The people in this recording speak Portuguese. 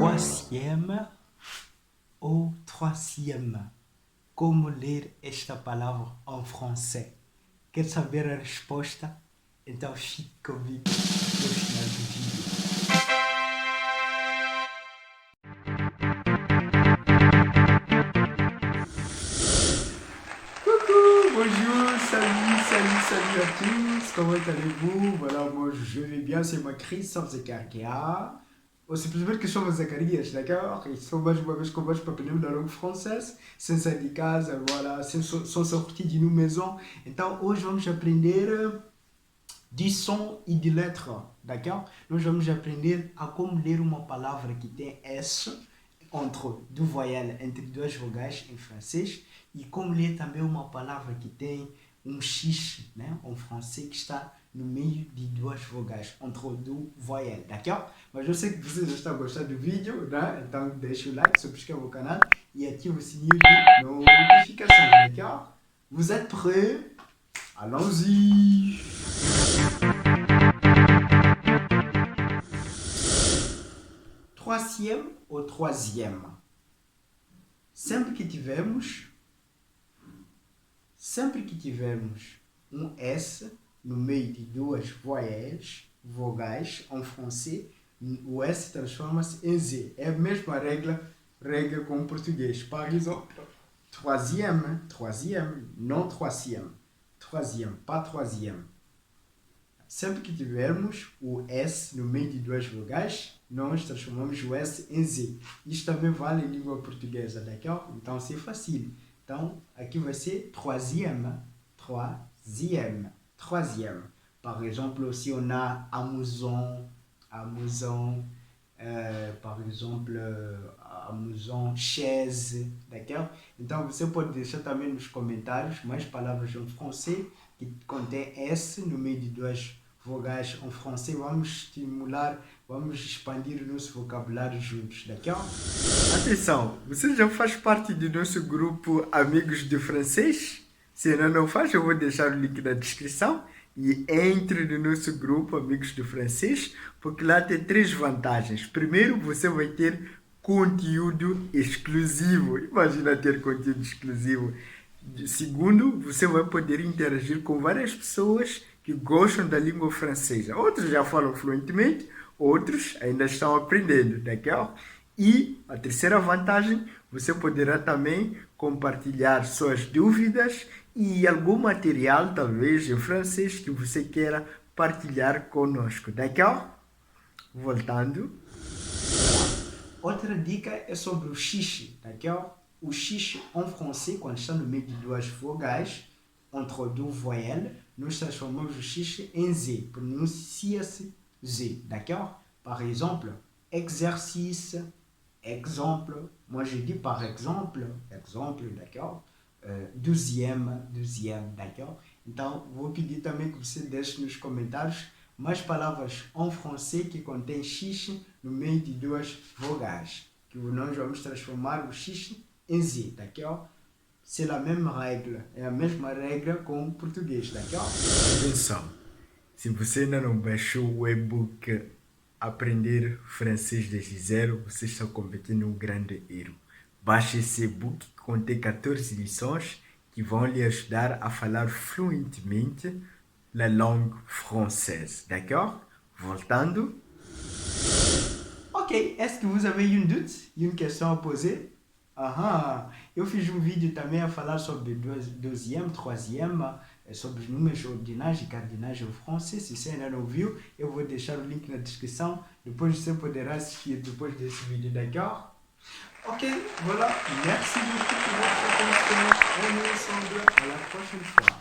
troisième ou troisième. Como ler esta palavra em français? Quer saber a resposta? Então fique comigo até o final do vídeo. Coucou, bonjour, salut à tous, comment allez-vous? Voilà, moi je vais bien, c'est ma Christophe Zekarkia. Ou simplesmente que somos Zacarias, d'accord? E só mais uma vez converso para aprender a língua francesa, sem sair de casa, voilà, sem sortir de uma maison. Então hoje vamos aprender de som e de letra, d'accord? Nós vamos aprender a como ler uma palavra que tem S entre duas voyelles, entre duas vogais em francês, e como ler também uma palavra que tem um X, né, em francês, que está no meio de duas vogais, entre duas voyelles, d'accord? Mas eu sei que vocês já estão gostando do vídeo, né? Então deixa o like, subscreva o canal e ative o sininho de notificação, d'accord? Vous êtes prêts? Allons-y! Troisième ou troisième? Sempre que tivermos um S no meio de duas vogais em francês, o S transforma-se em Z. É a mesma regra como português. Par exemple, troisième, não troisième. Troisième, pas troisième. Sempre que tivermos o S no meio de duas vogais, nós transformamos o S em Z. Isto também vale em língua portuguesa, d'accord? Então, c'est facile. Então, aqui vai ser troisième. Par exemple, si on a amusant, par exemple, amusant, chaise, d'accord? Então, você pode deixar também nos comentários mais palavras em francês que contém S no meio de duas vogais em francês. Vamos estimular, vamos expandir o nosso vocabulário juntos, d'accord? Atenção, você já faz parte do nosso grupo Amigos de Francês? Se ainda não faz, eu vou deixar o link na descrição. E entre no nosso grupo Amigos de Francês, porque lá tem 3 vantagens. Primeiro, você vai ter conteúdo exclusivo. Imagina ter conteúdo exclusivo. Segundo, você vai poder interagir com várias pessoas que gostam da língua francesa. Outros já falam fluentemente, outros ainda estão aprendendo, d'accord? E a terceira vantagem, você poderá também compartilhar suas dúvidas e algum material, talvez em francês, que você queira partilhar conosco, d'accord? Voltando. Outra dica é sobre o X, d'accord? O X em francês, quando está no meio de duas vogais, entre duas voyelles, nós transformamos o X em Z, pronuncia-se Z, d'accord? Par exemple, exercice, exemple, moi je dis par exemple, d'accord? Douzième, d'accord? Então, vou pedir também que você deixe nos comentários mais palavras em francês que contém X no meio de duas vogais, que nós vamos transformar o X em Z, d'accord? C'est la même règle, é a mesma regra com o português, d'accord? Atenção, se você ainda não baixou o e-book Aprender Francês desde Zero, você está cometendo um grande erro. Baixe esse e-book que contém 14 lições que vão lhe ajudar a falar fluentemente la langue française, d'accord? Voltando. Ok, est-ce que vous avez une doute, une question à poser? Eu fiz um vídeo também a falar sobre deuxième, troisième, sobre os números ordinais e cardinais em francês. Se você ainda não viu, eu vou deixar o link na descrição. Depois você poderá assistir depois desse vídeo, d'accord? Ok, voilà. Merci beaucoup pour votre attention. On est ensemble à la prochaine fois.